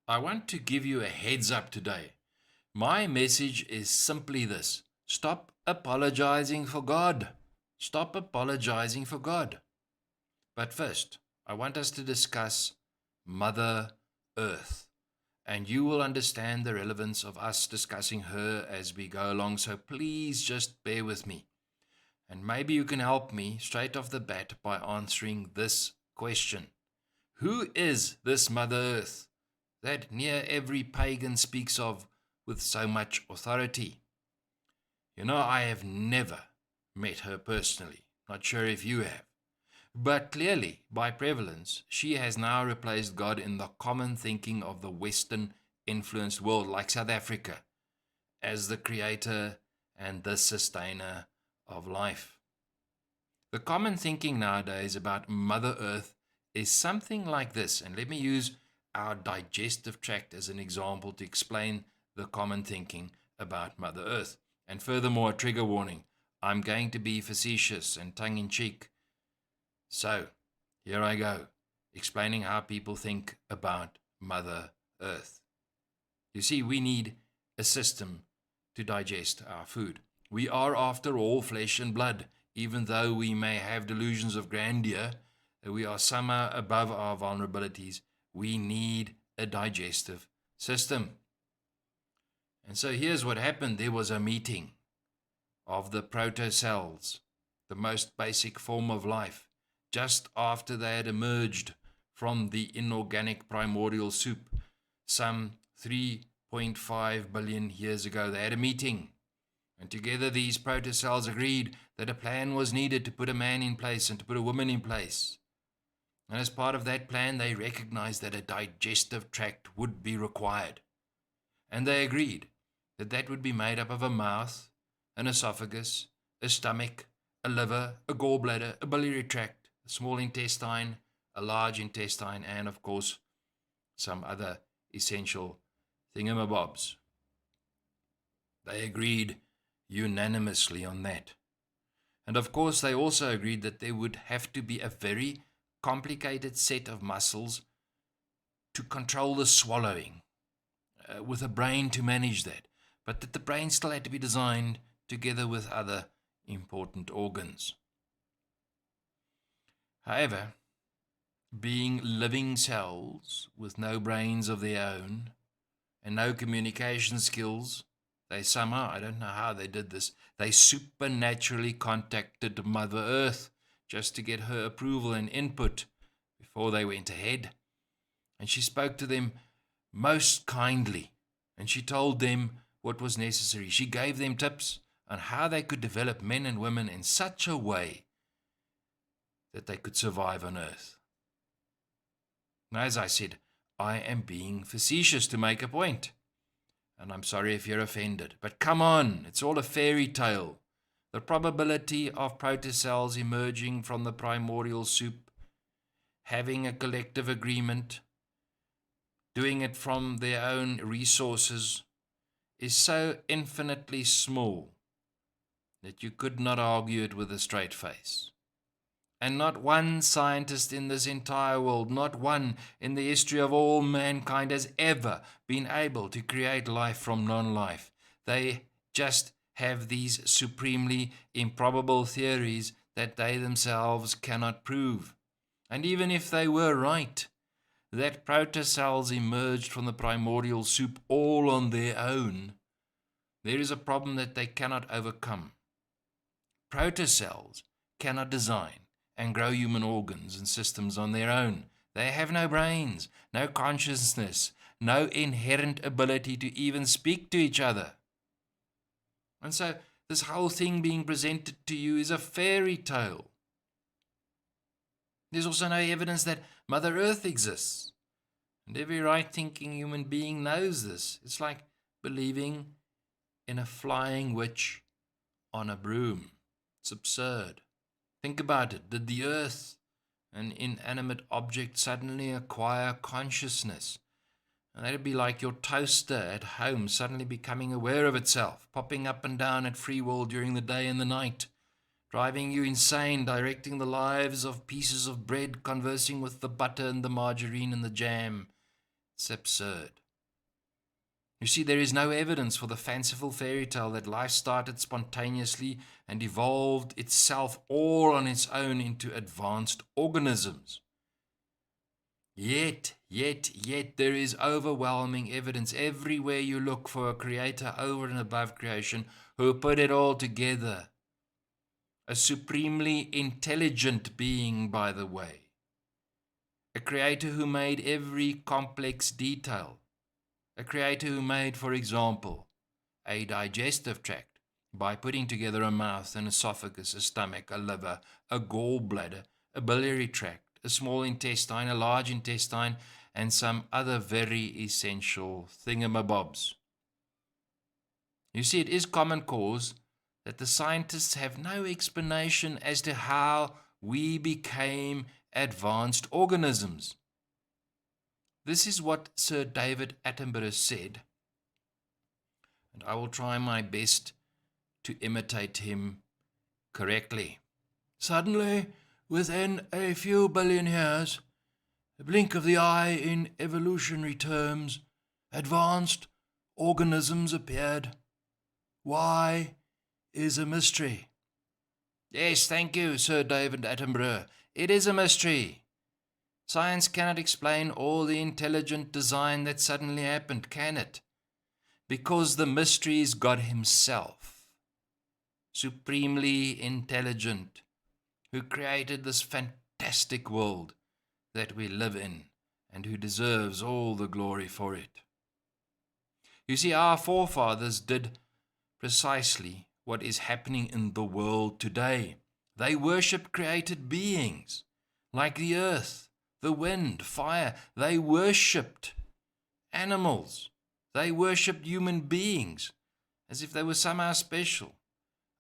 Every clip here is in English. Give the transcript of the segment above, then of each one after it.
I want to give you a heads up today. My message is simply this: stop apologizing for God. Stop apologizing for God. But first, I want us to discuss Mother Earth. And you will understand the relevance of us discussing her as we go along. So please just bear with me. And maybe you can help me straight off the bat by answering this question: who is this Mother Earth that near every pagan speaks of with so much authority? You know, I have never met her personally. Not sure if you have. But clearly, by prevalence, she has now replaced God in the common thinking of the Western influenced world, like South Africa, as the creator and the sustainer of life. The common thinking nowadays about Mother Earth is something like this, and let me use our digestive tract as an example to explain the common thinking about Mother Earth. And furthermore, a trigger warning: I'm going to be facetious and tongue in cheek. So, here I go, explaining how people think about Mother Earth. You see, we need a system to digest our food. We are, after all, flesh and blood. Even though we may have delusions of grandeur, that we are somehow above our vulnerabilities, we need a digestive system. And so here's what happened. There was a meeting of the protocells, the most basic form of life, just after they had emerged from the inorganic primordial soup some 3.5 billion years ago. They had a meeting, and together these protocells agreed that a plan was needed to put a man in place and to put a woman in place. And as part of that plan, they recognized that a digestive tract would be required. And they agreed that that would be made up of a mouth, an esophagus, a stomach, a liver, a gallbladder, a biliary tract, a small intestine, a large intestine, and of course, some other essential thingamabobs. They agreed unanimously on that. And of course, they also agreed that there would have to be a very complicated set of muscles to control the swallowing, with a brain to manage that, but that the brain still had to be designed together with other important organs. However, being living cells with no brains of their own and no communication skills, they somehow, I don't know how they did this, they supernaturally contacted Mother Earth just to get her approval and input before they went ahead. And she spoke to them most kindly, and she told them what was necessary. She gave them tips on how they could develop men and women in such a way that they could survive on Earth. Now, as I said, I am being facetious to make a point. And I'm sorry if you're offended. But come on, it's all a fairy tale. The probability of protocells emerging from the primordial soup, having a collective agreement, doing it from their own resources, is so infinitely small that you could not argue it with a straight face. And not one scientist in this entire world, not one in the history of all mankind, has ever been able to create life from non-life. They just have these supremely improbable theories that they themselves cannot prove. And even if they were right, that protocells emerged from the primordial soup all on their own, there is a problem that they cannot overcome. Protocells cannot design and grow human organs and systems on their own. They have no brains, no consciousness, no inherent ability to even speak to each other. And so this whole thing being presented to you is a fairy tale. There's also no evidence that Mother Earth exists. And every right-thinking human being knows this. It's like believing in a flying witch on a broom. It's absurd. Think about it. Did the earth, an inanimate object, suddenly acquire consciousness? And that'd be like your toaster at home suddenly becoming aware of itself, popping up and down at free will during the day and the night, driving you insane, directing the lives of pieces of bread, conversing with the butter and the margarine and the jam, It's absurd. You see, there is no evidence for the fanciful fairy tale that life started spontaneously and evolved itself all on its own into advanced organisms. Yet, there is overwhelming evidence everywhere you look for a creator over and above creation who put it all together. A supremely intelligent being, by the way. A creator who made every complex detail. A creator who made, for example, a digestive tract by putting together a mouth, an esophagus, a stomach, a liver, a gallbladder, a biliary tract, a small intestine, a large intestine, and some other very essential thingamabobs. You see, it is common cause that the scientists have no explanation as to how we became advanced organisms. This is what Sir David Attenborough said, and I will try my best to imitate him correctly. Suddenly, within a few billion years, a blink of the eye in evolutionary terms, advanced organisms appeared. Why is a mystery. Yes, thank you, Sir David Attenborough. It is a mystery. Science cannot explain all the intelligent design that suddenly happened, can it? Because the mystery is God Himself, supremely intelligent, who created this fantastic world that we live in and who deserves all the glory for it. You see, our forefathers did precisely what is happening in the world today. They worshipped created beings like the earth, the wind, fire. They worshipped animals. They worshipped human beings as if they were somehow special.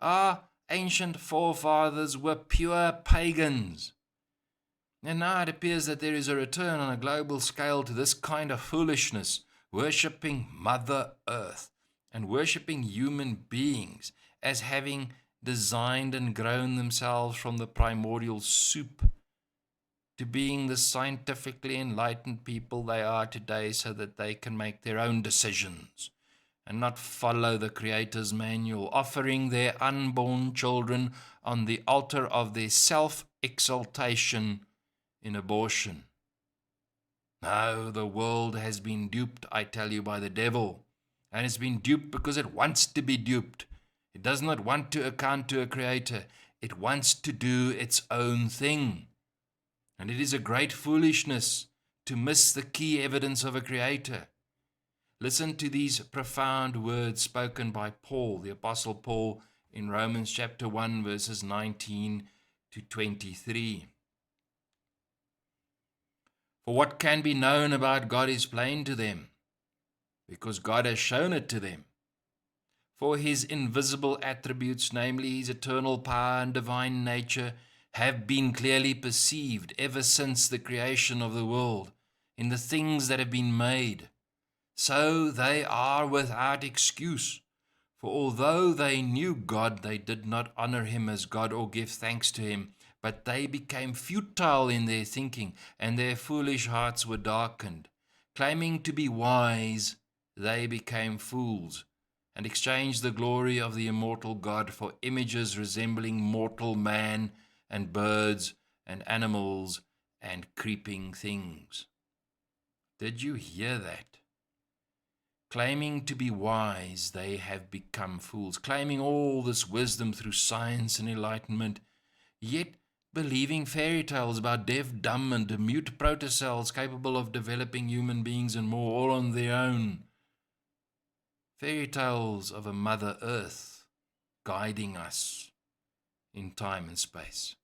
Our ancient forefathers were pure pagans. And now it appears that there is a return on a global scale to this kind of foolishness, worshipping Mother Earth and worshipping human beings as having designed and grown themselves from the primordial soup to being the scientifically enlightened people they are today so that they can make their own decisions and not follow the Creator's manual, offering their unborn children on the altar of their self-exaltation in abortion. No, the world has been duped, I tell you, by the devil, and it's been duped because it wants to be duped. It does not want to account to a creator. It wants to do its own thing. And it is a great foolishness to miss the key evidence of a creator. Listen to these profound words spoken by Paul, the Apostle Paul, in Romans chapter 1, verses 19 to 23. For what can be known about God is plain to them, because God has shown it to them. For His invisible attributes, namely His eternal power and divine nature, have been clearly perceived ever since the creation of the world, in the things that have been made. So they are without excuse. For although they knew God, they did not honor Him as God or give thanks to Him, but they became futile in their thinking, and their foolish hearts were darkened. Claiming to be wise, they became fools, and exchanged the glory of the immortal God for images resembling mortal man and birds and animals and creeping things. Did you hear that? Claiming to be wise, they have become fools, claiming all this wisdom through science and enlightenment, yet believing fairy tales about deaf, dumb, and mute protocells capable of developing human beings and more, all on their own. Fairy tales of a Mother Earth guiding us in time and space.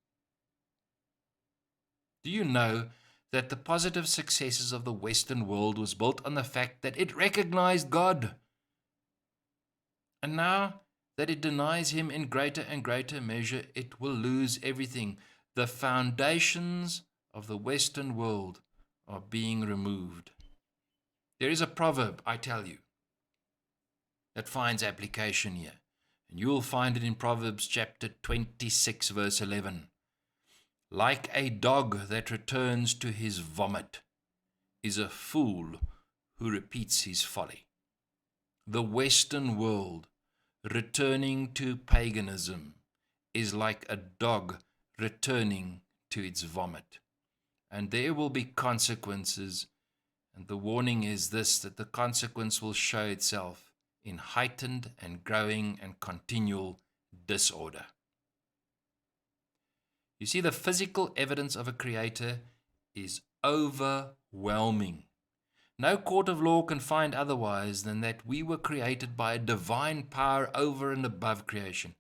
Do you know that the positive successes of the Western world was built on the fact that it recognized God? And now that it denies Him in greater and greater measure, it will lose everything. The foundations of the Western world are being removed. There is a proverb, I tell you, that finds application here. And you will find it in Proverbs chapter 26, verse 11. Like a dog that returns to his vomit is a fool who repeats his folly. The Western world returning to paganism is like a dog returning to its vomit. And there will be consequences, and the warning is this, that the consequence will show itself in heightened and growing and continual disorder. You see, the physical evidence of a creator is overwhelming. No court of law can find otherwise than that we were created by a divine power over and above creation.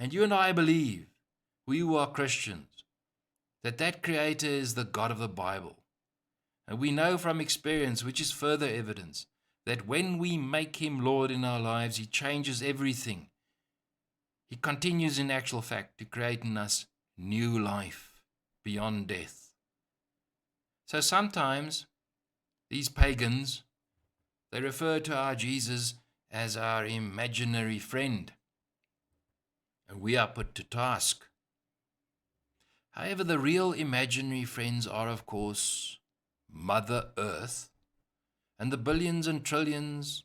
And you and I believe, we who are Christians, that creator is the God of the Bible. And we know from experience, which is further evidence, that when we make him Lord in our lives, he changes everything. He continues in actual fact to create in us new life beyond death. So sometimes these pagans, they refer to our Jesus as our imaginary friend, and we are put to task. However, the real imaginary friends are, of course, Mother Earth and the billions and trillions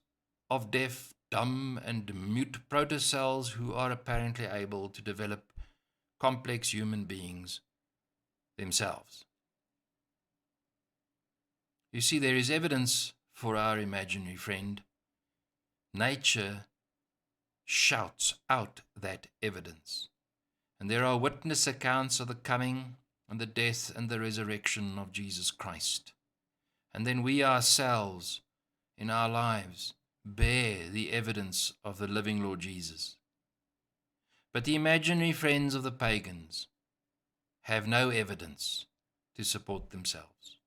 of deaf, dumb, and mute protocells who are apparently able to develop complex human beings themselves. You see, there is evidence for our imaginary friend. Nature shouts out that evidence. And there are witness accounts of the coming and the death and the resurrection of Jesus Christ. And then we ourselves, in our lives, bear the evidence of the living Lord Jesus. But the imaginary friends of the pagans have no evidence to support themselves.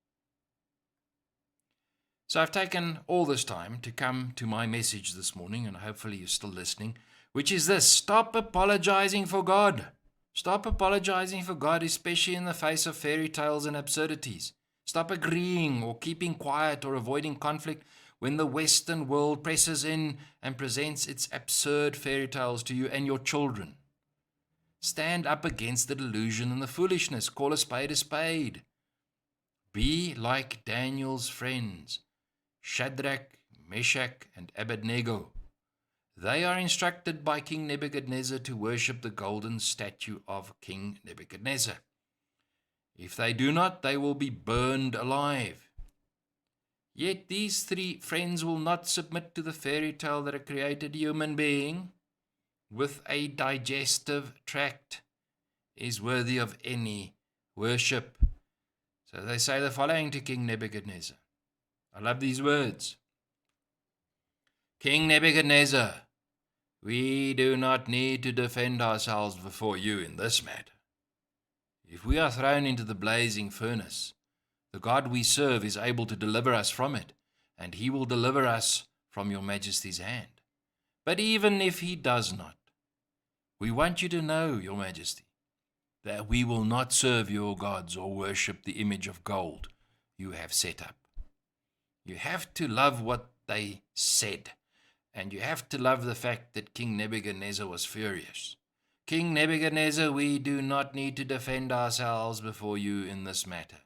So I've taken all this time to come to my message this morning, and hopefully you're still listening, which is this: stop apologizing for God. Stop apologizing for God, especially in the face of fairy tales and absurdities. Stop agreeing or keeping quiet or avoiding conflict when the Western world presses in and presents its absurd fairy tales to you and your children. Stand up against the delusion and the foolishness. Call a spade a spade. Be like Daniel's friends, Shadrach, Meshach, and Abednego. They are instructed by King Nebuchadnezzar to worship the golden statue of King Nebuchadnezzar. If they do not, they will be burned alive. Yet these three friends will not submit to the fairy tale that a created human being with a digestive tract is worthy of any worship. So they say the following to King Nebuchadnezzar. I love these words. King Nebuchadnezzar, we do not need to defend ourselves before you in this matter. If we are thrown into the blazing furnace, the God we serve is able to deliver us from it, and he will deliver us from your majesty's hand. But even if he does not, we want you to know, your majesty, that we will not serve your gods or worship the image of gold you have set up. You have to love what they said, and you have to love the fact that King Nebuchadnezzar was furious. King Nebuchadnezzar, we do not need to defend ourselves before you in this matter.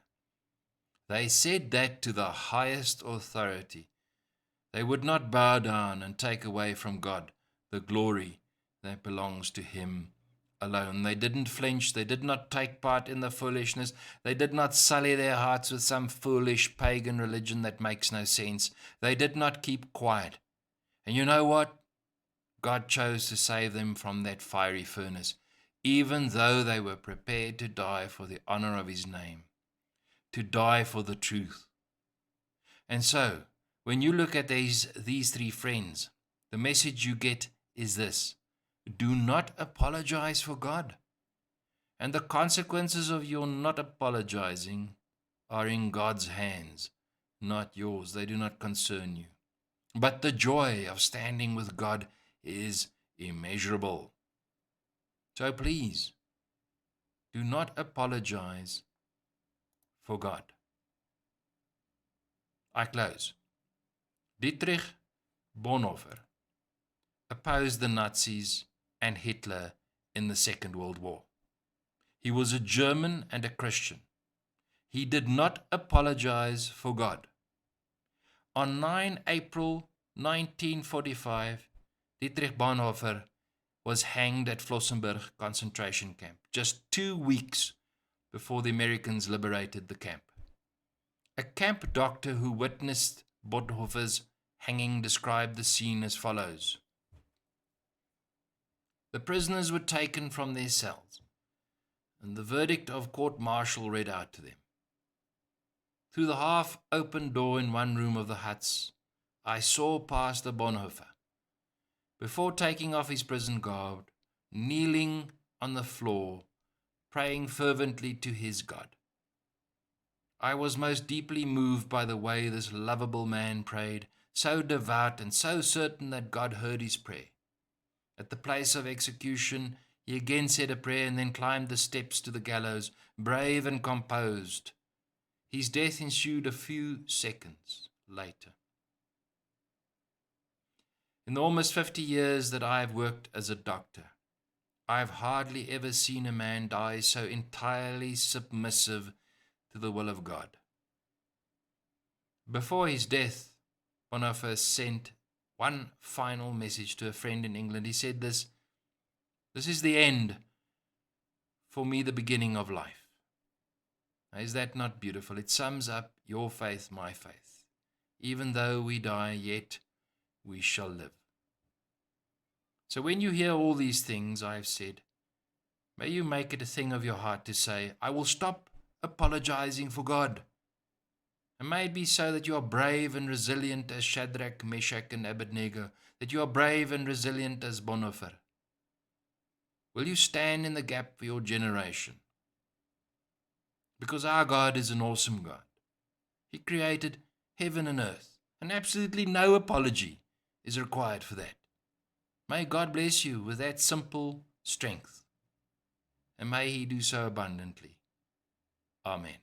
They said that to the highest authority. They would not bow down and take away from God the glory that belongs to him alone. They didn't flinch. They did not take part in the foolishness. They did not sully their hearts with some foolish pagan religion that makes no sense. They did not keep quiet. And you know what? God chose to save them from that fiery furnace, even though they were prepared to die for the honor of his name, to die for the truth. And so, when you look at these three friends, the message you get is this: do not apologize for God. And the consequences of your not apologizing are in God's hands, not yours. They do not concern you. But the joy of standing with God is immeasurable. So please, do not apologize for God. I close. Dietrich Bonhoeffer opposed the Nazis and Hitler in the Second World War. He was a German and a Christian. He did not apologize for God. On 9 April 1945, Dietrich Bonhoeffer was hanged at Flossenburg concentration camp, just 2 weeks before the Americans liberated the camp. A camp doctor who witnessed Bonhoeffer's hanging described the scene as follows. The prisoners were taken from their cells, and the verdict of court-martial read out to them. Through the half-open door in one room of the huts, I saw Pastor Bonhoeffer, before taking off his prison garb, kneeling on the floor, praying fervently to his God. I was most deeply moved by the way this lovable man prayed, so devout and so certain that God heard his prayer. At the place of execution, he again said a prayer and then climbed the steps to the gallows, brave and composed. His death ensued a few seconds later. In the almost 50 years that I have worked as a doctor, I have hardly ever seen a man die so entirely submissive to the will of God. Before his death, Bonhoeffer sent one final message to a friend in England. He said this is the end, for me the beginning of life. Now, is that not beautiful? It sums up your faith, my faith. Even though we die, yet we shall live. So when you hear all these things I have said, may you make it a thing of your heart to say, I will stop apologizing for God. And may it be so that you are brave and resilient as Shadrach, Meshach, and Abednego, that you are brave and resilient as Bonhoeffer. Will you stand in the gap for your generation? Because our God is an awesome God. He created heaven and earth, and absolutely no apology is required for that. May God bless you with that simple strength, and may He do so abundantly. Amen.